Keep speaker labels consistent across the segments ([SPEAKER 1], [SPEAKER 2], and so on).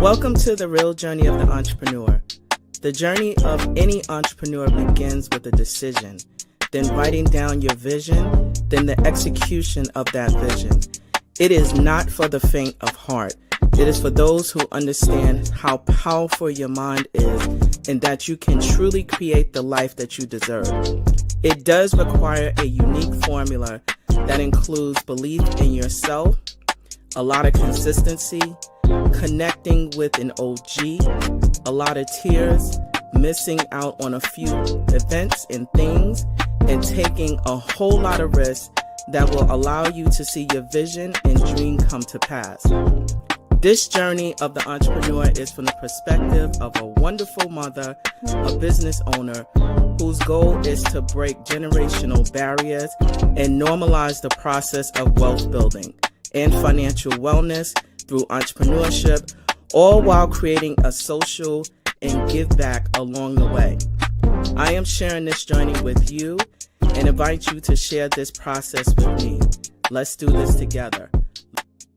[SPEAKER 1] Welcome to the Real Journey of the Entrepreneur. The journey of any entrepreneur begins with a decision, then writing down your vision, then the execution of that vision. It is not for the faint of heart. It is for those who understand how powerful your mind is and that you can truly create the life that you deserve. It does require a unique formula that includes belief in yourself, a lot of consistency, connecting with an OG, a lot of tears, missing out on a few events and things, and taking a whole lot of risks that will allow you to see your vision and dream come to pass. This journey of the entrepreneur is from the perspective of a wonderful mother, a business owner, whose goal is to break generational barriers and normalize the process of wealth building and financial wellness through entrepreneurship, all while creating a social and give back along the way. I am sharing this journey with you and invite you to share this process with me. Let's do this together.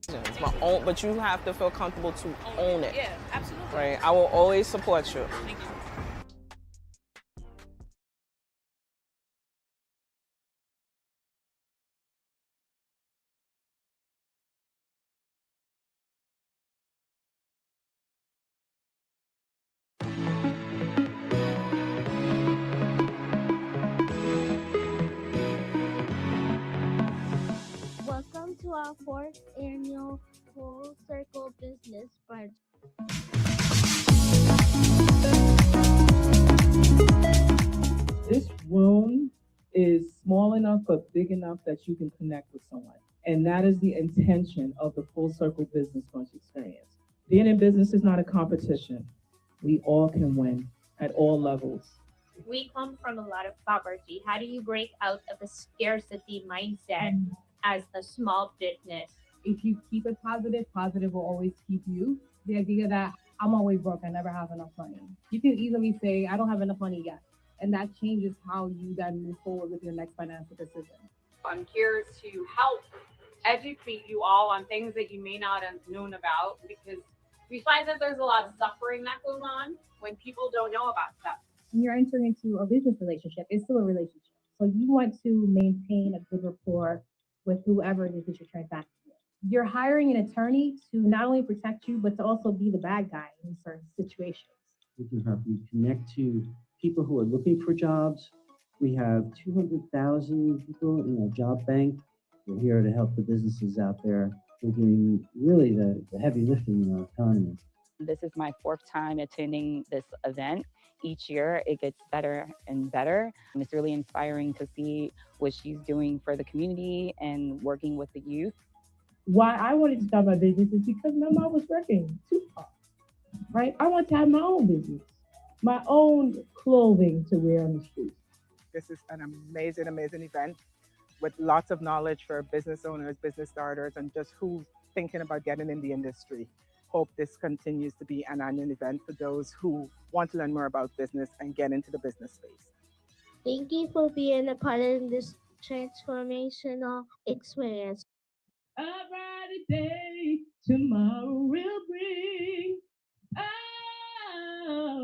[SPEAKER 1] It's my own, but you have to feel comfortable to own it.
[SPEAKER 2] Yeah, absolutely.
[SPEAKER 1] Right? I will always support you.
[SPEAKER 2] Thank you.
[SPEAKER 3] Welcome to our fourth annual Full Circle Business Project.
[SPEAKER 4] This room is small enough but big enough that you can connect with someone. And that is the intention of the Full Circle Business Brunch experience. Being in business is not a competition. We all can win at all levels.
[SPEAKER 5] We come from a lot of poverty. How do you break out of the scarcity mindset as a small business?
[SPEAKER 6] If you keep it positive, positive will always keep you. The idea that I'm always broke, I never have enough money. You can easily say, I don't have enough money yet. And that changes how you then move forward with your next financial decision.
[SPEAKER 2] I'm here to help educate you all on things that you may not have known about, because we find that there's a lot of suffering that goes on when people don't know about stuff.
[SPEAKER 6] When you're entering into a business relationship, it's still a relationship. So you want to maintain a good rapport with whoever it is that you're transacting with. You're hiring an attorney to not only protect you, but to also be the bad guy in certain situations.
[SPEAKER 7] We can help you connect to people who are looking for jobs. We have 200,000 people in our job bank. We're here to help the businesses out there. We're doing really the heavy lifting in our economy.
[SPEAKER 8] This is my fourth time attending this event. Each year it gets better and better. And it's really inspiring to see what she's doing for the community and working with the youth.
[SPEAKER 4] Why I wanted to start my business is because my mom was working too hard, right? I want to have my own business, my own clothing to wear on the street.
[SPEAKER 9] This is an amazing, amazing event with lots of knowledge for business owners, business starters, and just who's thinking about getting in the industry. Hope this continues to be an annual event for those who want to learn more about business and get into the business space.
[SPEAKER 3] Thank you for being a part of this transformational experience.
[SPEAKER 4] A brighter day tomorrow will bring. Oh.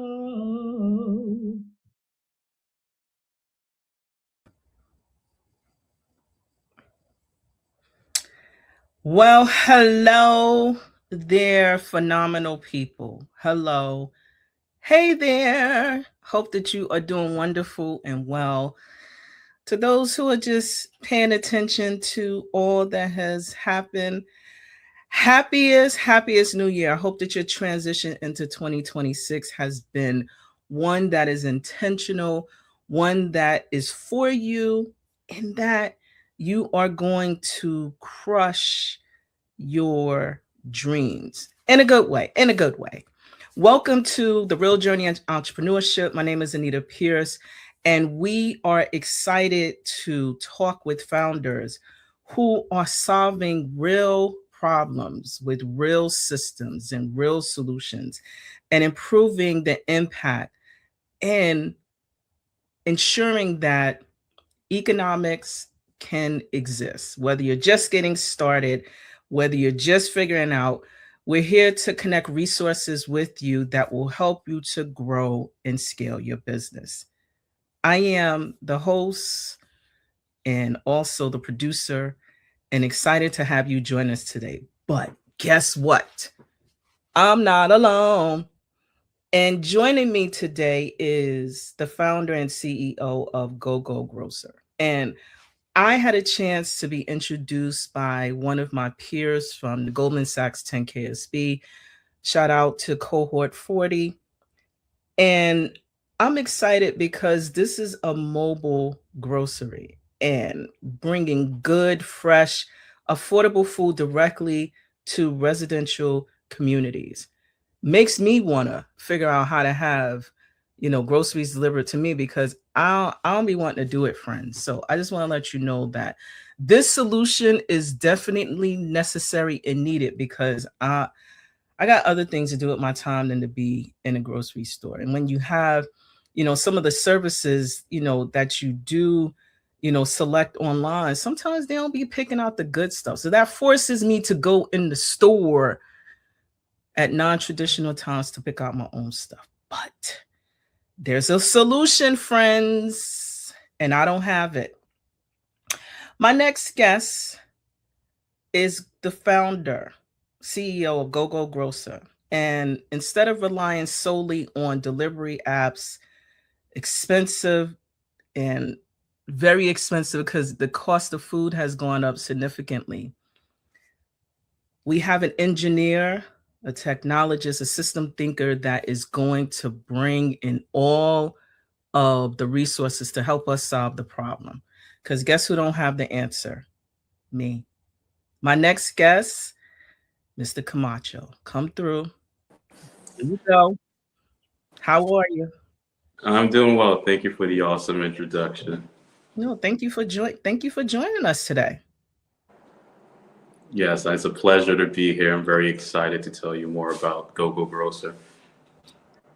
[SPEAKER 1] Well, hello there, phenomenal people. Hello. Hey there. Hope that you are doing wonderful and well. To those who are just paying attention to all that has happened, happiest New Year. I hope that your transition into 2026 has been one that is intentional, one that is for you, and that you are going to crush your dreams in a good way, Welcome to the Real Journey of Entrepreneurship. My name is Anita Pierce, and we are excited to talk with founders who are solving real problems with real systems and real solutions and improving the impact and ensuring that economics can exist, whether you're just getting started, whether you're just figuring out We're here to connect resources with you that will help you to grow and scale your business. I am the host and also the producer, and excited to have you join us today. But guess what? I'm not alone. And joining me today is the founder and CEO of Gogo Grocer. And I had a chance to be introduced by one of my peers from the Goldman Sachs 10KSB. Shout out to cohort 40. And I'm excited because this is a mobile grocery and bringing good, fresh, affordable food directly to residential communities. Makes me want to figure out how to have, groceries delivered to me, because I don't be wanting to do it, friends. So I just want to let you know that this solution is definitely necessary and needed, because I got other things to do with my time than to be in a grocery store. And when you have, some of the services, that you do, select online, sometimes they don't be picking out the good stuff. So that forces me to go in the store at non-traditional times to pick out my own stuff. But there's a solution, friends, and I don't have it. My next guest is the founder, CEO of Gogo Grocer. And instead of relying solely on delivery apps, expensive and very expensive because the cost of food has gone up significantly, we have an engineer, a technologist, a system thinker that is going to bring in all of the resources to help us solve the problem. Because guess who don't have the answer? Me. My next guest, Mr. Camacho. Come through. Here you go. How are you?
[SPEAKER 10] I'm doing well. Thank you for the awesome introduction.
[SPEAKER 1] No, thank you for joining us today.
[SPEAKER 10] Yes, it's a pleasure to be here. I'm very excited to tell you more about Gogo Grocer.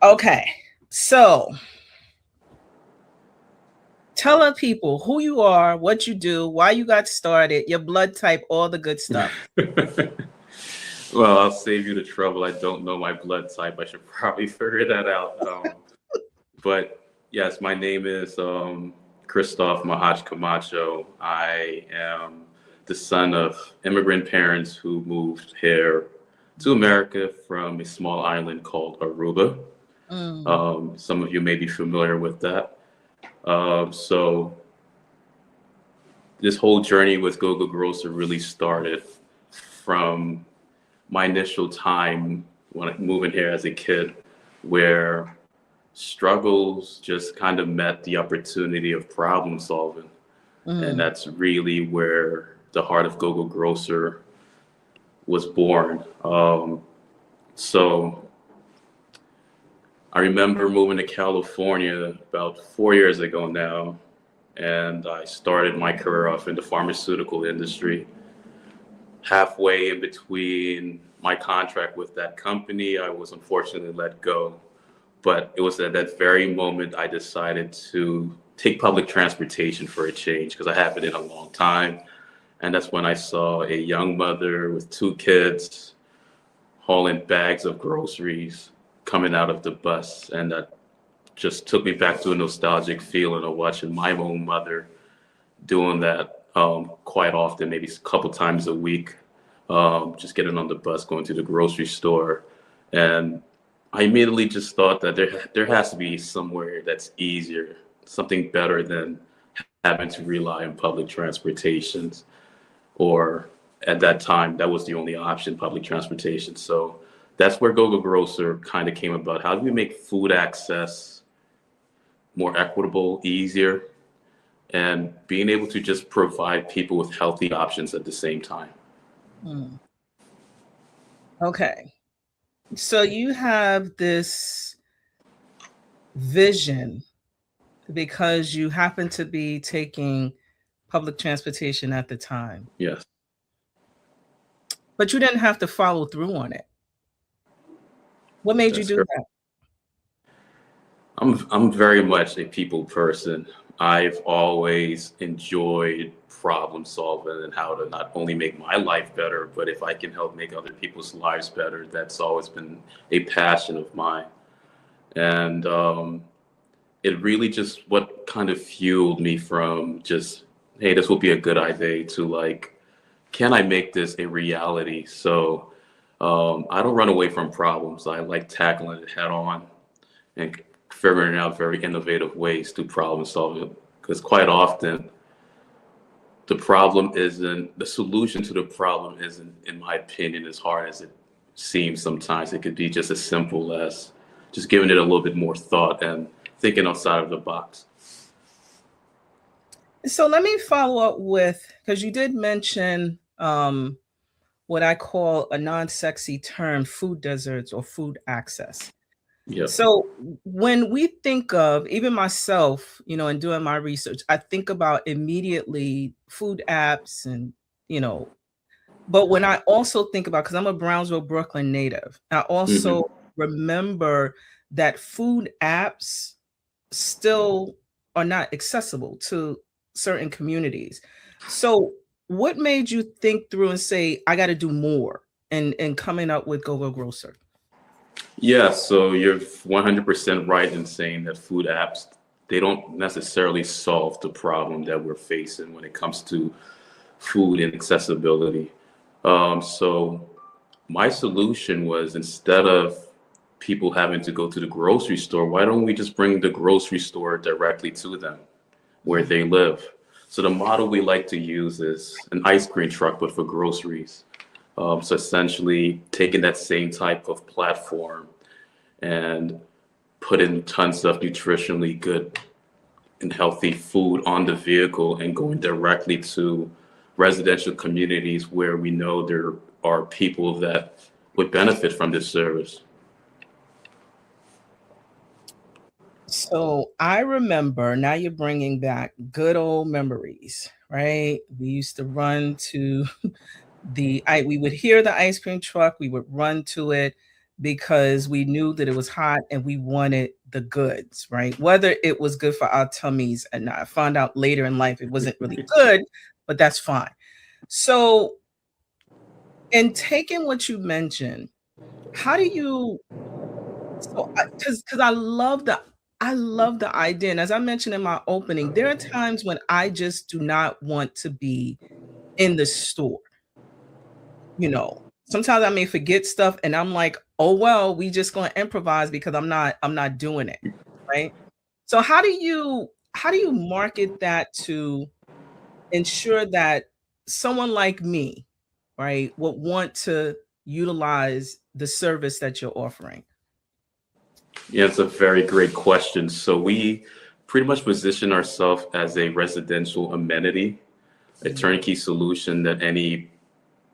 [SPEAKER 1] Okay, so tell our people who you are, what you do, why you got started, your blood type, all the good stuff.
[SPEAKER 10] Well, I'll save you the trouble. I don't know my blood type. I should probably figure that out. But yes, my name is Chrystoff Ma'ach Camacho. I am the son of immigrant parents who moved here to America from a small island called Aruba. Some of you may be familiar with that. So this whole journey with Gogo Grocer really started from my initial time when moving here as a kid, where struggles just kind of met the opportunity of problem solving. And that's really where the heart of Gogo Grocer was born. So I remember moving to California about 4 years ago now, and I started my career off in the pharmaceutical industry. Halfway in between my contract with that company, I was unfortunately let go. But it was at that very moment I decided to take public transportation for a change, because I haven't in a long time. And that's when I saw a young mother with 2 kids hauling bags of groceries coming out of the bus. And that just took me back to a nostalgic feeling of watching my own mother doing that quite often, maybe a couple times a week, just getting on the bus, going to the grocery store. And I immediately just thought that there has to be somewhere that's easier, something better than having to rely on public transportation. Or at that time, that was the only option, public transportation. So that's where Gogo Grocer kind of came about. How do we make food access more equitable, easier, and being able to just provide people with healthy options at the same time?
[SPEAKER 1] Okay. So you have this vision because you happen to be taking public transportation at the time.
[SPEAKER 10] Yes.
[SPEAKER 1] But you didn't have to follow through on it. What made you do that?
[SPEAKER 10] I'm very much a people person. I've always enjoyed problem solving and how to not only make my life better, but if I can help make other people's lives better, that's always been a passion of mine. And it really just what kind of fueled me from just, hey, this will be a good idea to like, can I make this a reality? So I don't run away from problems. I like tackling it head on and figuring out very innovative ways to problem solve it. Because quite often, the solution to the problem isn't, in my opinion, as hard as it seems sometimes. It could be just as simple as just giving it a little bit more thought and thinking outside of the box.
[SPEAKER 1] So let me follow up with, because you did mention what I call a non-sexy term, food deserts or food access.
[SPEAKER 10] Yeah.
[SPEAKER 1] So when we think of, even myself, in doing my research, I think about immediately food apps and, but when I also think about, because I'm a Brownsville, Brooklyn native, I also remember that food apps still are not accessible to certain communities. So what made you think through and say, I got to do more and coming up with Gogo Grocer?
[SPEAKER 10] Yeah, so you're 100% right in saying that food apps, they don't necessarily solve the problem that we're facing when it comes to food inaccessibility. So my solution was, instead of people having to go to the grocery store, why don't we just bring the grocery store directly to them where they live? So the model we like to use is an ice cream truck, but for groceries. So essentially taking that same type of platform and putting tons of nutritionally good and healthy food on the vehicle and going directly to residential communities where we know there are people that would benefit from this service.
[SPEAKER 1] So I remember, now you're bringing back good old memories, right? We used to run to we would hear the ice cream truck, we would run to it because we knew that it was hot and we wanted the goods, right? Whether it was good for our tummies or not. I found out later in life it wasn't really good, but that's fine. So in taking what you mentioned, how do you, because I love the idea. And as I mentioned in my opening, there are times when I just do not want to be in the store. Sometimes I may forget stuff and I'm like, oh, well, we just going to improvise because I'm not doing it. Right. So how do you market that to ensure that someone like me, right, would want to utilize the service that you're offering?
[SPEAKER 10] Yeah, it's a very great question. So we pretty much position ourselves as a residential amenity, a turnkey solution that any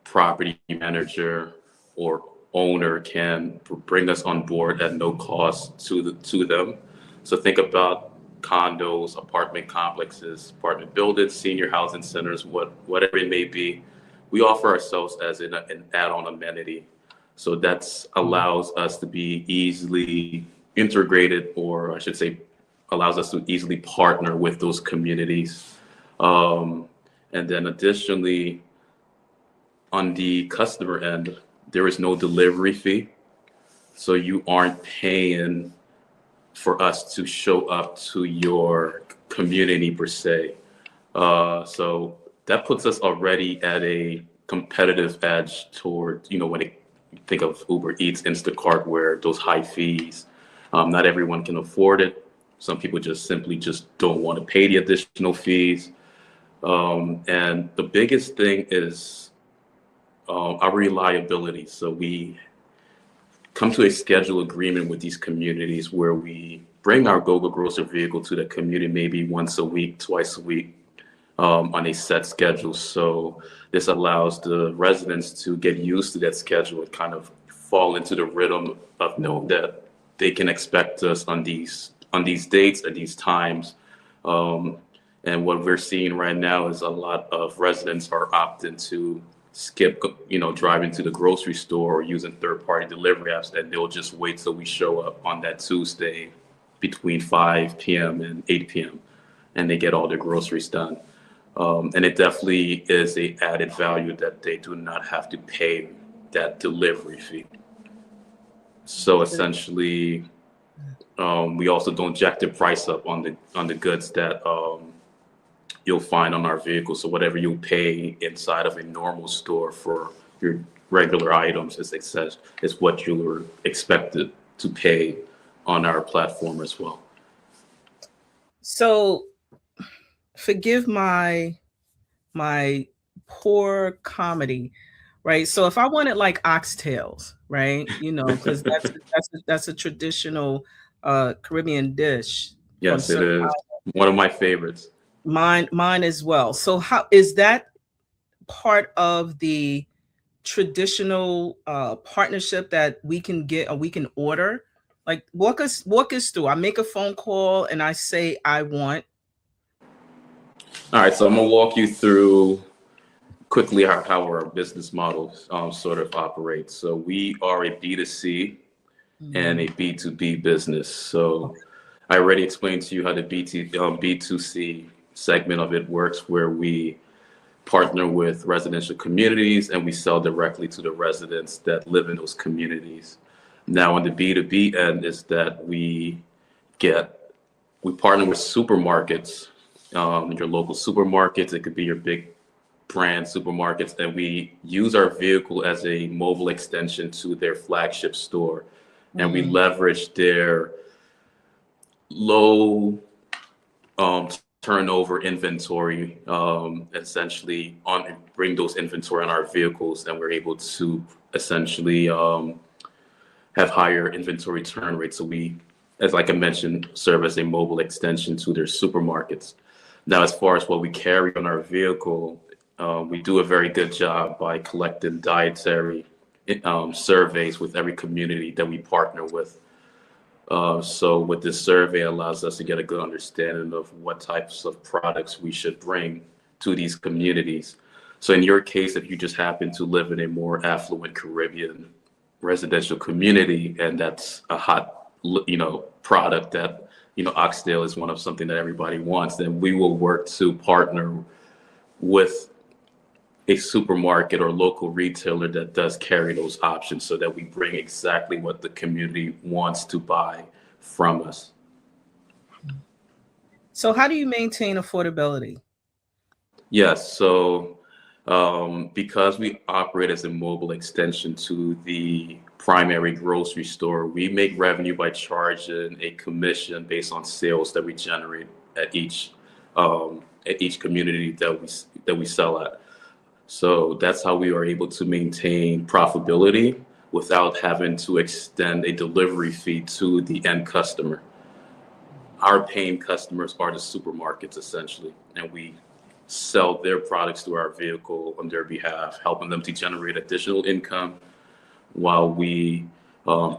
[SPEAKER 10] property manager or owner can bring us on board at no cost to them. So think about condos, apartment complexes, apartment buildings, senior housing centers, whatever it may be. We offer ourselves as an add-on amenity. So that allows us to be easily integrated, or I should say, allows us to easily partner with those communities. And then additionally, on the customer end, there is no delivery fee. So you aren't paying for us to show up to your community per se. So that puts us already at a competitive edge toward, when you think of Uber Eats, Instacart, where those high fees, not everyone can afford it. Some people just simply don't want to pay the additional fees. And the biggest thing is our reliability. So we come to a schedule agreement with these communities where we bring our Gogo Grocer vehicle to the community maybe once a week, twice a week, on a set schedule. So this allows the residents to get used to that schedule and kind of fall into the rhythm of knowing that they can expect us on these dates at these times. And what we're seeing right now is a lot of residents are opting to skip, driving to the grocery store or using third-party delivery apps, and they'll just wait till we show up on that Tuesday between 5 p.m. and 8 p.m. and they get all their groceries done. And it definitely is a added value that they do not have to pay that delivery fee. So essentially, we also don't jack the price up on the goods that you'll find on our vehicle. So whatever you pay inside of a normal store for your regular items is what you were expected to pay on our platform as well.
[SPEAKER 1] So forgive my poor comedy, right? So if I wanted like oxtails, right? You know, because that's a traditional Caribbean dish.
[SPEAKER 10] Yes, it is one of my favorites.
[SPEAKER 1] Mine as well. So how is that part of the traditional partnership that we can get or we can order? Like walk us through. I make a phone call and I say I want.
[SPEAKER 10] All right, so I'm gonna walk you through quickly how our business model sort of operates. So we are a B2C and a B2B business. So I already explained to you how the B2C segment of it works, where we partner with residential communities and we sell directly to the residents that live in those communities. Now on the B2B end is that we partner with supermarkets, your local supermarkets. It could be your big brand supermarkets, and we use our vehicle as a mobile extension to their flagship store. And we leverage their low turnover inventory, essentially bring those inventory on our vehicles, and we're able to essentially have higher inventory turn rates. So we, as like I mentioned, serve as a mobile extension to their supermarkets. Now, as far as what we carry on our vehicle, we do a very good job by collecting dietary surveys with every community that we partner with. So with this survey, it allows us to get a good understanding of what types of products we should bring to these communities. So in your case, if you just happen to live in a more affluent Caribbean residential community, and that's a hot, product that, oxtail is one of something that everybody wants, then we will work to partner with a supermarket or local retailer that does carry those options, so that we bring exactly what the community wants to buy from us.
[SPEAKER 1] So how do you maintain affordability?
[SPEAKER 10] Yes, so because we operate as a mobile extension to the primary grocery store, we make revenue by charging a commission based on sales that we generate at each community that we sell at. So that's how we are able to maintain profitability without having to extend a delivery fee to the end customer. Our paying customers are the supermarkets, essentially, and we sell their products through our vehicle on their behalf, helping them to generate additional income while we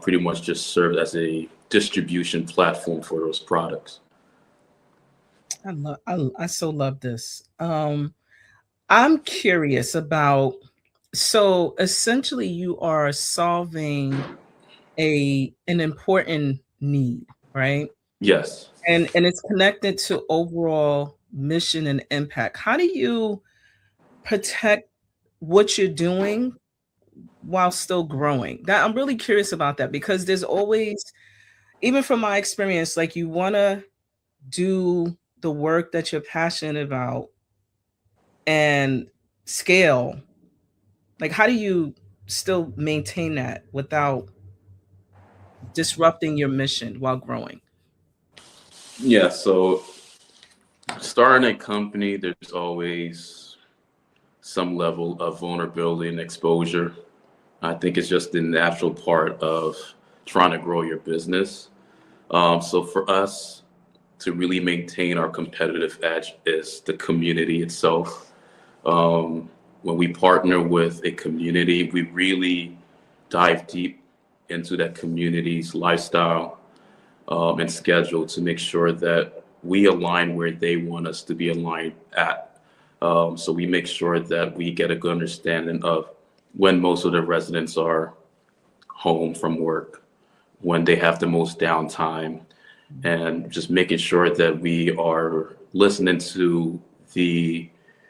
[SPEAKER 10] pretty much just serve as a distribution platform for those products.
[SPEAKER 1] I so love this. I'm curious about, so essentially you are solving an important need, right?
[SPEAKER 10] Yes.
[SPEAKER 1] And it's connected to overall mission and impact. How do you protect what you're doing while still growing? That I'm really curious about that, because there's always, even from my experience, like you want to do the work that you're passionate about and scale. Like, how do you still maintain that without disrupting your mission while growing?
[SPEAKER 10] Yeah, so starting a company, there's always some level of vulnerability and exposure. I think it's just the natural part of trying to grow your business. So for us to really maintain our competitive edge is the community itself. When we partner with a community, we really dive deep into that community's lifestyle and schedule to make sure that we align where they want us to be aligned at. So we make sure that we get a good understanding of when most of the residents are home from work, when they have the most downtime, and just making sure that we are listening to the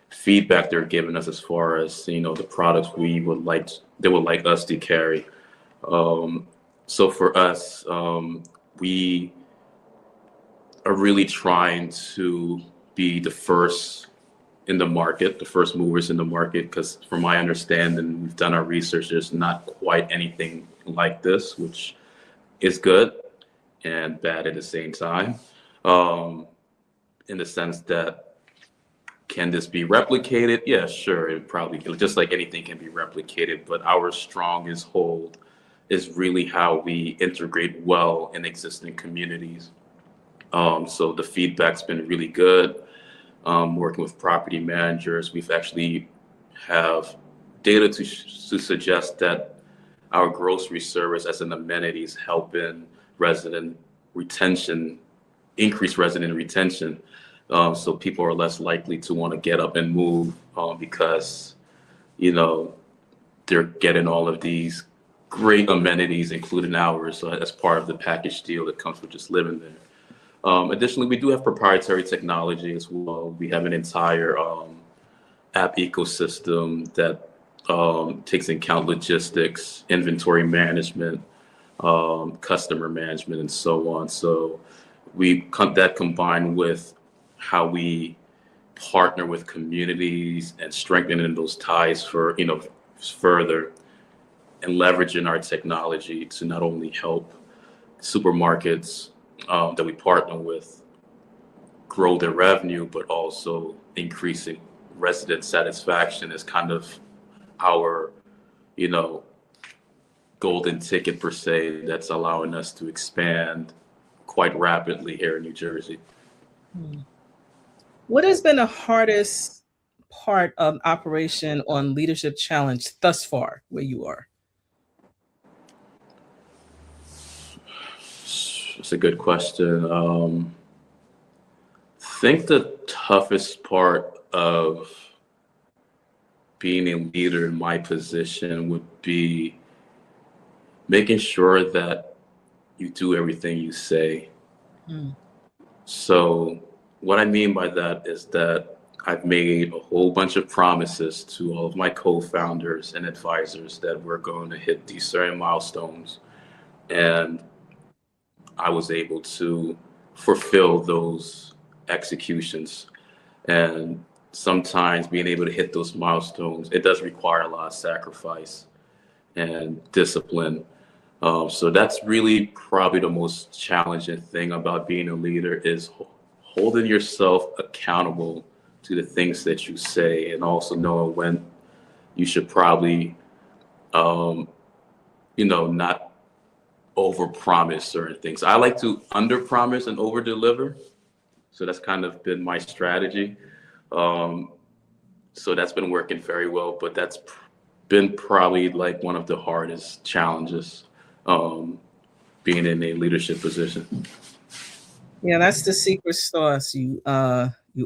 [SPEAKER 10] feedback they're giving us as far as, you know, the products they would like us to carry. So for us, we are really trying to be the first in the market, the first movers in the market, because from my understanding, we've done our research, there's not quite anything like this, which is good and bad at the same time. In the sense that, can this be replicated? Yeah, sure, it probably, just like anything can be replicated, but our strongest hold is really how we integrate well in existing communities. So the feedback's been really good. Working with property managers, we've actually have data to suggest that our grocery service as an amenity is helping resident retention, increase resident retention. So people are less likely to want to get up and move because, you know, they're getting all of these great amenities, including ours, as part of the package deal that comes with just living there. Additionally, we do have proprietary technology as well. We have an entire app ecosystem that takes into account logistics, inventory management, customer management, and so on. So that combined with how we partner with communities and strengthening those ties for, you know, further, and leveraging our technology to not only help supermarkets that we partner with grow their revenue, but also increasing resident satisfaction is kind of our, you know, golden ticket per se, that's allowing us to expand quite rapidly here in New Jersey.
[SPEAKER 1] What has been the hardest part of Operation on Leadership Challenge thus far, where you are?
[SPEAKER 10] It's a good question. I think the toughest part of being a leader in my position would be making sure that you do everything you say. So what I mean by that is that I've made a whole bunch of promises to all of my co-founders and advisors that we're going to hit these certain milestones. And I was able to fulfill those executions. And sometimes being able to hit those milestones, it does require a lot of sacrifice and discipline. So that's really probably the most challenging thing about being a leader, is holding yourself accountable to the things that you say, and also knowing when you should probably, you know, not over-promise certain things. I like to under-promise and over-deliver. So that's kind of been my strategy. So that's been working very well, but that's been probably like one of the hardest challenges, being in a leadership position.
[SPEAKER 1] Yeah, that's the secret sauce. You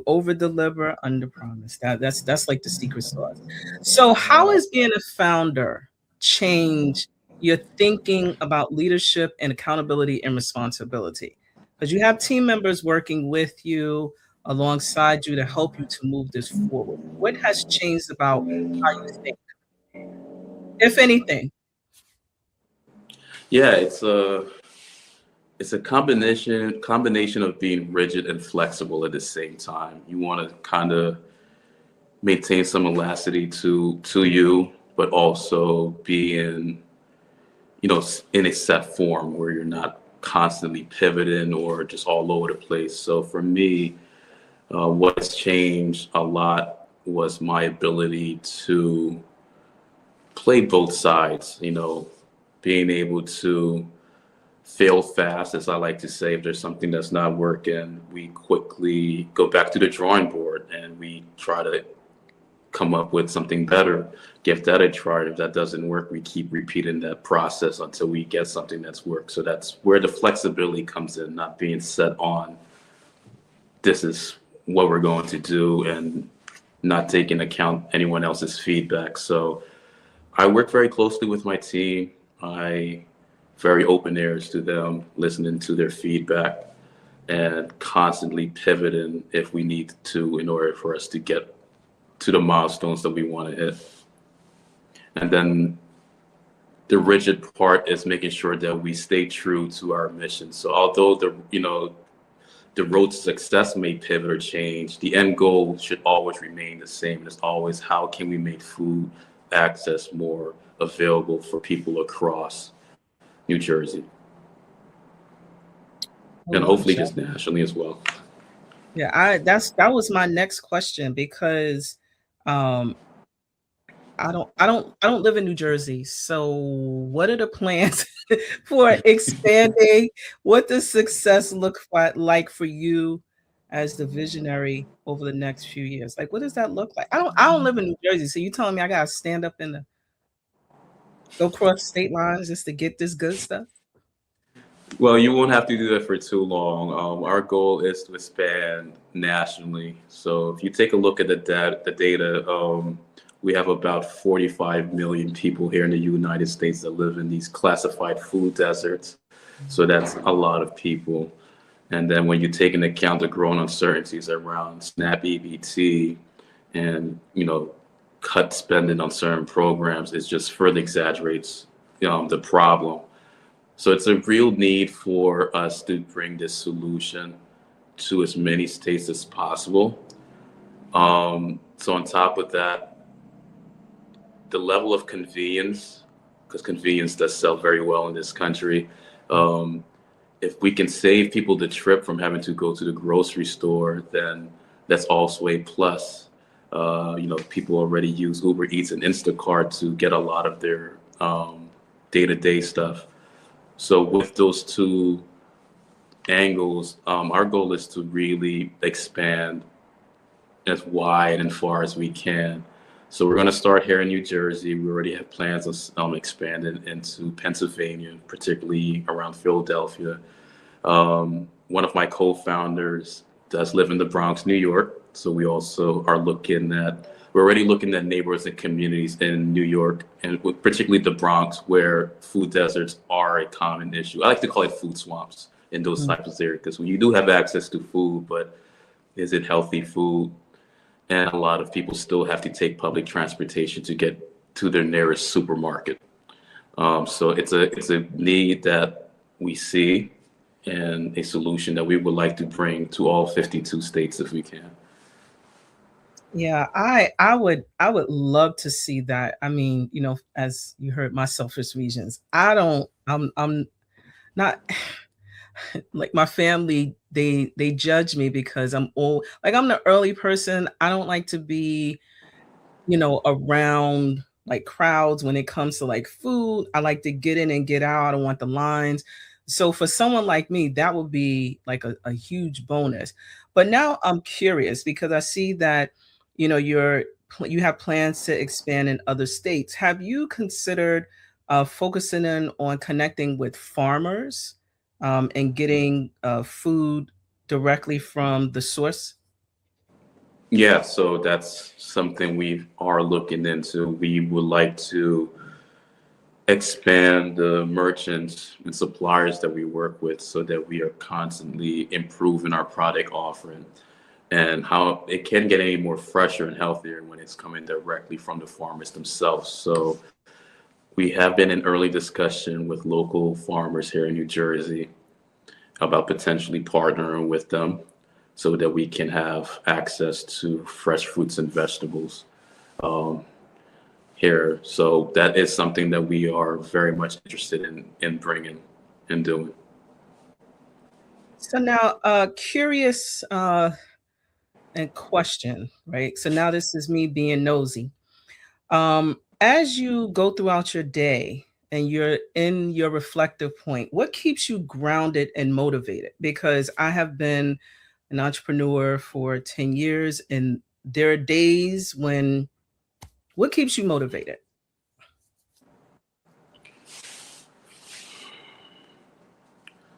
[SPEAKER 1] over-deliver, under-promise. That's like the secret sauce. So how has being a founder changed your thinking about leadership and accountability and responsibility? Because you have team members working with you, alongside you, to help you to move this forward. What has changed about how you think, if anything?
[SPEAKER 10] Yeah, it's a combination of being rigid and flexible at the same time. You want to kind of maintain some elasticity to you, but also be in, you know, in a set form where you're not constantly pivoting or just all over the place. So for me, what's changed a lot was my ability to play both sides, you know, being able to fail fast, as I like to say. If there's something that's not working, we quickly go back to the drawing board and we try to come up with something better, give that a try. If that doesn't work, we keep repeating that process until we get something that's worked. So that's where the flexibility comes in, not being set on this is what we're going to do and not taking account anyone else's feedback. So I work very closely with my team. I very open ears to them, listening to their feedback. and constantly pivoting if we need to in order for us to get to the milestones that we want to hit. And then the rigid part is making sure that we stay true to our mission. So although the road to success may pivot or change, the end goal should always remain the same. And it's always, how can we make food access more available for people across New Jersey? And hopefully just nationally as well.
[SPEAKER 1] Yeah, that was my next question, because I don't live in New Jersey. So what are the plans for expanding? What does success look like for you as the visionary over the next few years? Like, what does that look like? I don't live in New Jersey. So you telling me I gotta stand up and go cross state lines just to get this good stuff?
[SPEAKER 10] Well, you won't have to do that for too long. Our goal is to expand nationally. So if you take a look at the data, we have about 45 million people here in the United States that live in these classified food deserts. So that's a lot of people. And then when you take into account the growing uncertainties around SNAP EBT and, cut spending on certain programs, it just further exaggerates, the problem. So it's a real need for us to bring this solution to as many states as possible. So on top of that, the level of convenience, because convenience does sell very well in this country. If we can save people the trip from having to go to the grocery store, then that's also a plus. People already use Uber Eats and Instacart to get a lot of their day-to-day stuff. So with those two angles, our goal is to really expand as wide and far as we can. So we're going to start here in New Jersey. We already have plans of expanding into Pennsylvania, particularly around Philadelphia. One of my co-founders does live in the Bronx, New York. So we also are we're already looking at neighborhoods and communities in New York, and particularly the Bronx, where food deserts are a common issue. I like to call it food swamps in those types of areas, because when you do have access to food, but is it healthy food? And a lot of people still have to take public transportation to get to their nearest supermarket. So it's a need that we see, and a solution that we would like to bring to all 52 states if we can.
[SPEAKER 1] Yeah, I would love to see that. I mean, as you heard, my selfish reasons. I'm not like my family, they judge me because I'm old. Like, I'm the early person. I don't like to be, around like crowds when it comes to like food. I like to get in and get out. I don't want the lines. So for someone like me, that would be like a huge bonus. But now I'm curious, because I see that, you have plans to expand in other states. Have you considered focusing in on connecting with farmers and getting food directly from the source?
[SPEAKER 10] Yeah, so that's something we are looking into. We would like to expand the merchants and suppliers that we work with, so that we are constantly improving our product offering, and how it can get any more fresher and healthier when it's coming directly from the farmers themselves. So we have been in early discussion with local farmers here in New Jersey about potentially partnering with them so that we can have access to fresh fruits and vegetables here. So that is something that we are very much interested in bringing and doing.
[SPEAKER 1] So now, curious and question, right? So now this is me being nosy. As you go throughout your day and you're in your reflective point, what keeps you grounded and motivated? Because I have been an entrepreneur for 10 years, and there are days when, what keeps you motivated?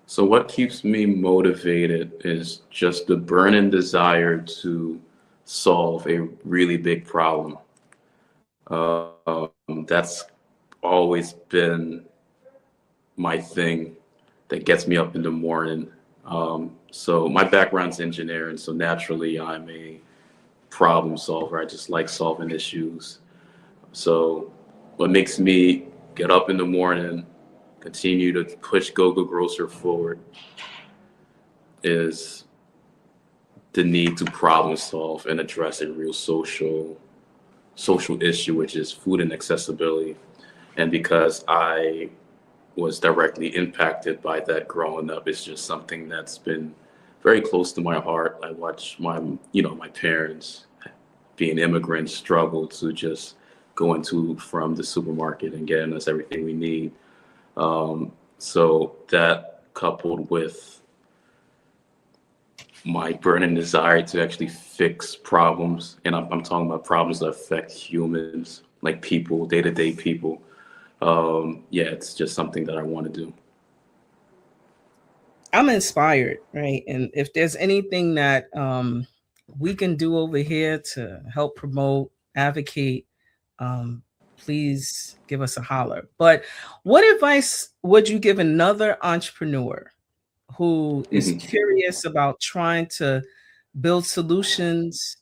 [SPEAKER 10] So what keeps me motivated is just the burning desire to solve a really big problem. That's always been my thing that gets me up in the morning. So my background's engineering, so naturally I'm a problem solver. I just like solving issues. So what makes me get up in the morning, continue to push Gogo Grocer forward, is the need to problem solve and address a real social issue, which is food inaccessibility. And because I was directly impacted by that growing up, it's just something that's been very close to my heart. I watched my parents, being immigrants, struggle to just go from the supermarket and getting us everything we need. So that, coupled with my burning desire to actually fix problems, and I'm talking about problems that affect humans, like people, day-to-day people. It's just something that I want to do.
[SPEAKER 1] I'm inspired, right? And if there's anything that we can do over here to help promote, advocate, please give us a holler. But what advice would you give another entrepreneur who is curious about trying to build solutions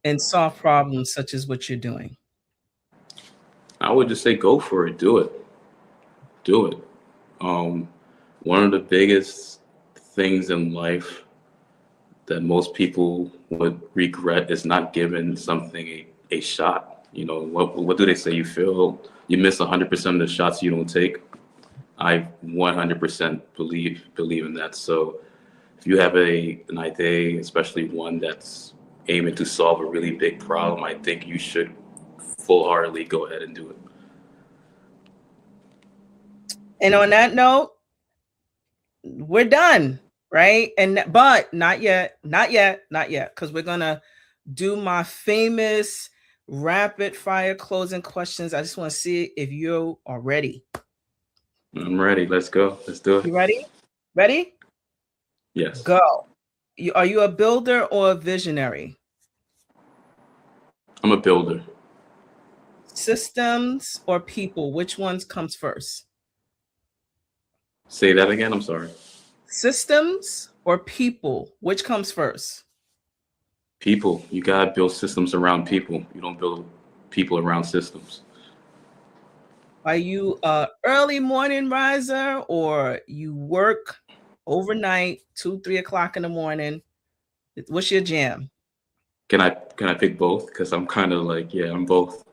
[SPEAKER 1] and solve problems such as what you're doing?
[SPEAKER 10] I would just say go for it. Do it. Do it. One of the biggest things in life that most people would regret is not giving something a shot. You know, what do they say? You miss 100% of the shots you don't take. I 100% believe in that. So if you have an idea, especially one that's aiming to solve a really big problem, I think you should full-heartedly go ahead and do it.
[SPEAKER 1] And on that note, we're done, right? But not yet, because we're gonna do my famous rapid fire closing questions. I just want to see if you are ready.
[SPEAKER 10] I'm ready. Let's go. Let's do it.
[SPEAKER 1] You ready? Ready?
[SPEAKER 10] Yes.
[SPEAKER 1] Go. Are you a builder or a visionary?
[SPEAKER 10] I'm a builder.
[SPEAKER 1] Systems or people? Which ones comes first?
[SPEAKER 10] Say that again. I'm sorry.
[SPEAKER 1] Systems or people? Which comes first?
[SPEAKER 10] People. You gotta build systems around people. You don't build people around systems.
[SPEAKER 1] Are you a early morning riser or you work overnight, 2-3 o'clock in the morning? What's your jam?
[SPEAKER 10] Can I pick both? Because I'm kind of like, I'm both.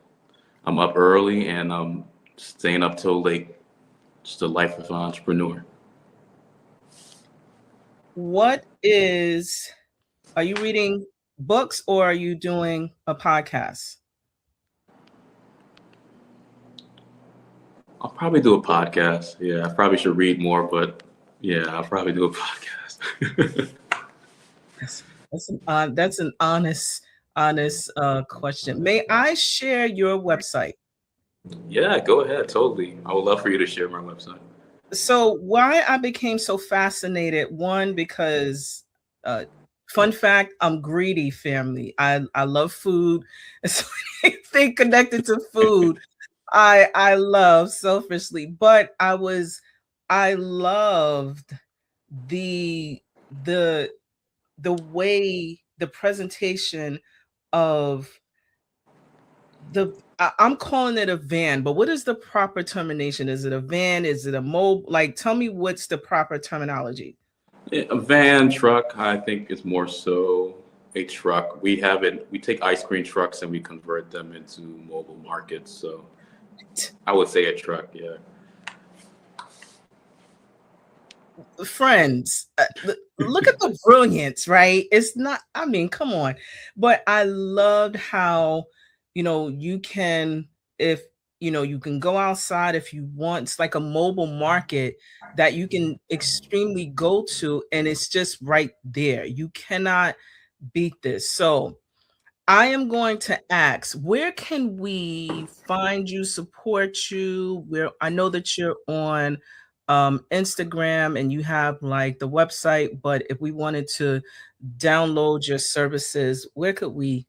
[SPEAKER 10] I'm up early and I'm staying up till late. Just the life of an entrepreneur.
[SPEAKER 1] Are you reading books or are you doing a podcast?
[SPEAKER 10] I'll probably do a podcast. Yeah, I probably should read more, but I'll probably do a podcast.
[SPEAKER 1] That's an honest question. May I share your website?
[SPEAKER 10] Yeah, go ahead. Totally. I would love for you to share my website.
[SPEAKER 1] So why I became so fascinated, one, because fun fact, I'm greedy, family. I love food. So anything connected to food, I love selfishly. But I loved the way the presentation of I'm calling it a van, but what is the proper termination? Is it a van? Is it a mobile? Like, tell me what's the proper terminology.
[SPEAKER 10] A van, truck, I think it's more so a truck. We take ice cream trucks and we convert them into mobile markets. So I would say a truck, yeah.
[SPEAKER 1] Friends, look at the brilliance, right? It's not, I mean, come on. But I loved how, you can, you can go outside if you want. It's like a mobile market that you can extremely go to, and it's just right there. You cannot beat this. So I am going to ask, where can we find you, support you? I know that you're on Instagram and you have like the website, but if we wanted to download your services, where could we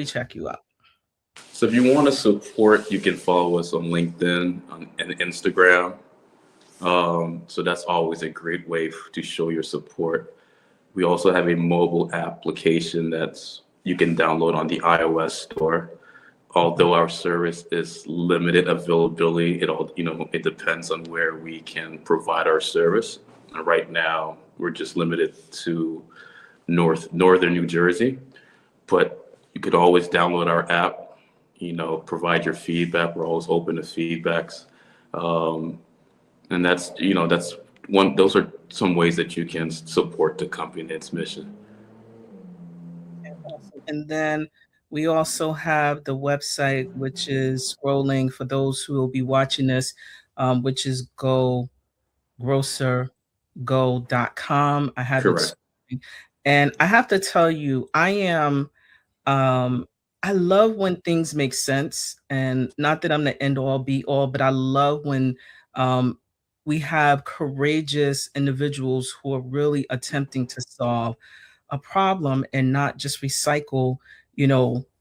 [SPEAKER 1] check you out?
[SPEAKER 10] So if you want to support, you can follow us on LinkedIn and Instagram. So that's always a great way to show your support. We also have a mobile application that's you can download on the iOS store. Although our service is limited availability, it depends on where we can provide our service. And right now, we're just limited to northern New Jersey, but you could always download our app, provide your feedback. We're always open to feedbacks. And those are some ways that you can support the company and its mission.
[SPEAKER 1] And then we also have the website, which is scrolling for those who will be watching this, which is gogrocergo.com. I have
[SPEAKER 10] Correct.
[SPEAKER 1] it. And I have to tell you, I love when things make sense, and not that I'm the end all be all, but I love when we have courageous individuals who are really attempting to solve a problem and not just recycle,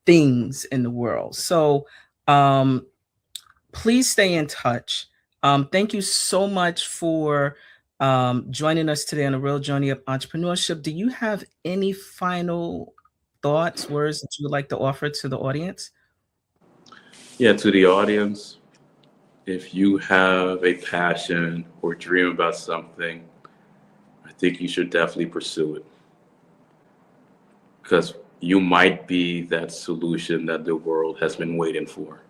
[SPEAKER 1] things in the world. So please stay in touch. Thank you so much for joining us today on the Real Journey of Entrepreneurship. Do you have any final thoughts, words that you would like to offer to the audience?
[SPEAKER 10] Yeah, to the audience, if you have a passion or dream about something, I think you should definitely pursue it. Because you might be that solution that the world has been waiting for.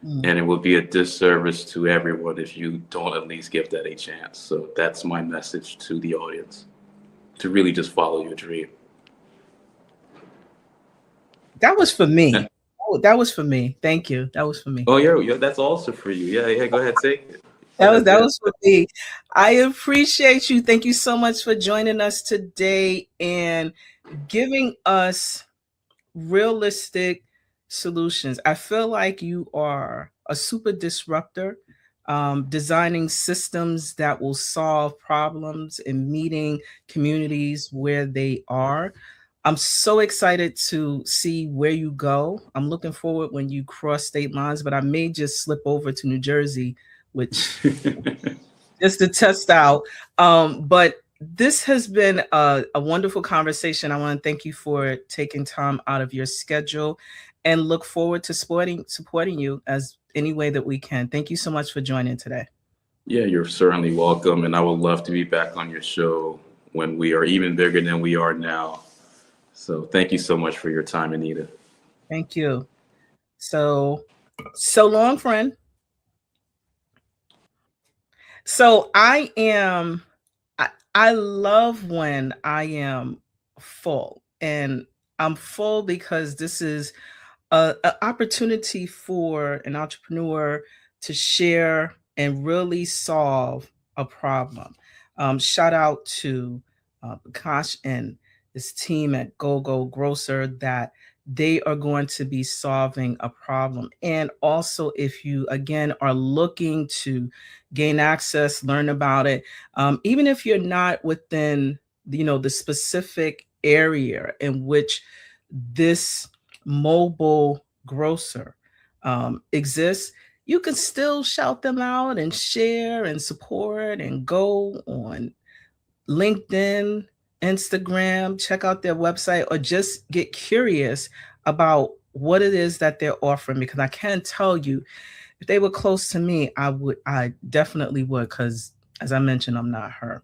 [SPEAKER 10] And it would be a disservice to everyone if you don't at least give that a chance. So that's my message to the audience, to really just follow your dream.
[SPEAKER 1] That was for me. That was for me. Thank you. That was for me.
[SPEAKER 10] Oh, yeah, that's also for you. Yeah, go ahead, take it.
[SPEAKER 1] That was for me. I appreciate you. Thank you so much for joining us today and giving us realistic solutions. I feel like you are a super disruptor, designing systems that will solve problems and meeting communities where they are. I'm so excited to see where you go. I'm looking forward when you cross state lines, but I may just slip over to New Jersey, which just to test out. But this has been a wonderful conversation. I want to thank you for taking time out of your schedule and look forward to supporting you as any way that we can. Thank you so much for joining today.
[SPEAKER 10] Yeah, you're certainly welcome. And I would love to be back on your show when we are even bigger than we are now. So thank you so much for your time, Anita.
[SPEAKER 1] Thank you. So long, friend. So I love when I am full, and I'm full because this is an opportunity for an entrepreneur to share and really solve a problem. Shout out to Prakash and his team at Gogo Grocer that they are going to be solving a problem. And also, if you again are looking to gain access, learn about it, even if you're not within the specific area in which this mobile grocer exists, you can still shout them out and share and support and go on LinkedIn, Instagram, check out their website, or just get curious about what it is that they're offering. Because I can tell you, if they were close to me, I definitely would, because as I mentioned, I'm not her.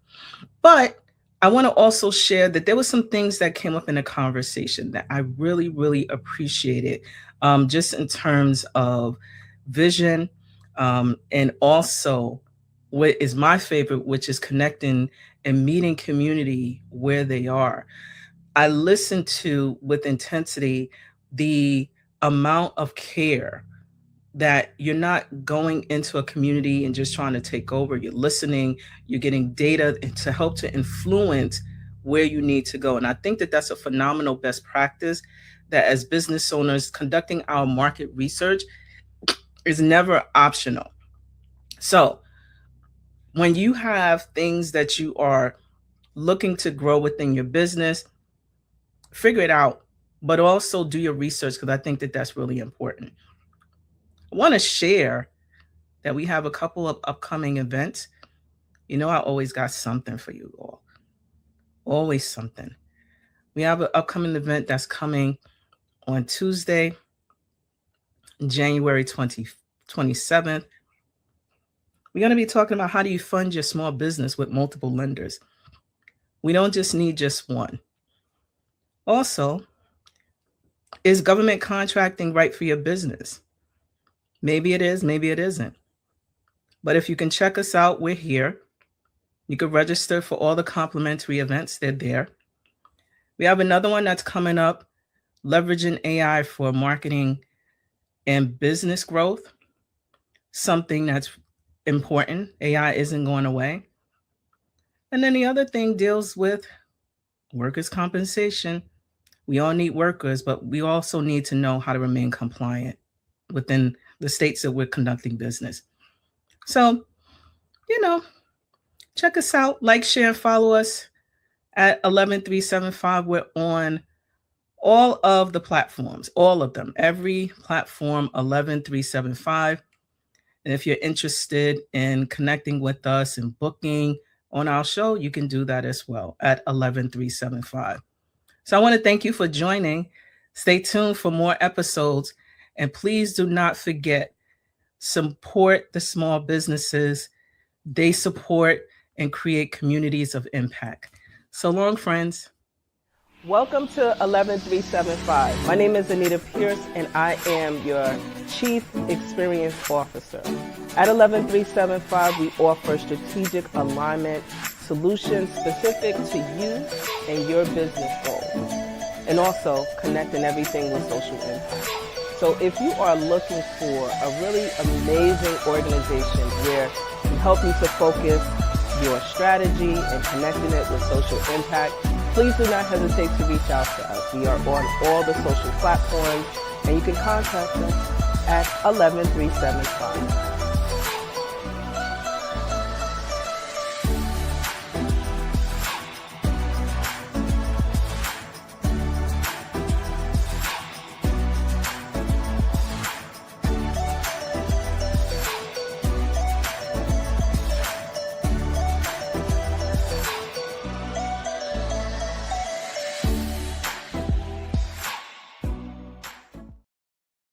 [SPEAKER 1] But I want to also share that there were some things that came up in the conversation that I really, really appreciated, just in terms of vision, and also what is my favorite, which is connecting and meeting community where they are. I listened to with intensity the amount of care that you're not going into a community and just trying to take over. You're listening, you're getting data to help to influence where you need to go. And I think that that's a phenomenal best practice, that as business owners, conducting our market research is never optional. So when you have things that you are looking to grow within your business, figure it out, but also do your research, because I think that that's really important. I want to share that we have a couple of upcoming events You know, I always got something for you all. Always something. We have an upcoming event that's coming on Tuesday, January 27th. We're going to be talking about how do you fund your small business with multiple lenders. We don't just need just one. Also, is government contracting right for your business? Maybe it is, maybe it isn't. But if you can check us out, we're here. You can register for all the complimentary events, they're there. We have another one that's coming up, leveraging AI for marketing and business growth, something that's important. AI isn't going away. And then the other thing deals with workers' compensation. We all need workers, but we also need to know how to remain compliant within the states that we're conducting business. So, check us out, like, share, and follow us at 11375. We're on all of the platforms, all of them, every platform, 11375. And if you're interested in connecting with us and booking on our show, you can do that as well at 11375. So I want to thank you for joining. Stay tuned for more episodes. And please do not forget, support the small businesses. They support and create communities of impact. So long, friends. Welcome to 11375. My name is Anita Pierce, and I am your Chief Experience Officer. At 11375, we offer strategic alignment solutions specific to you and your business goals, and also connecting everything with social impact. So if you are looking for a really amazing organization where we help you to focus your strategy and connecting it with social impact, please do not hesitate to reach out to us. We are on all the social platforms, and you can contact us at 11375.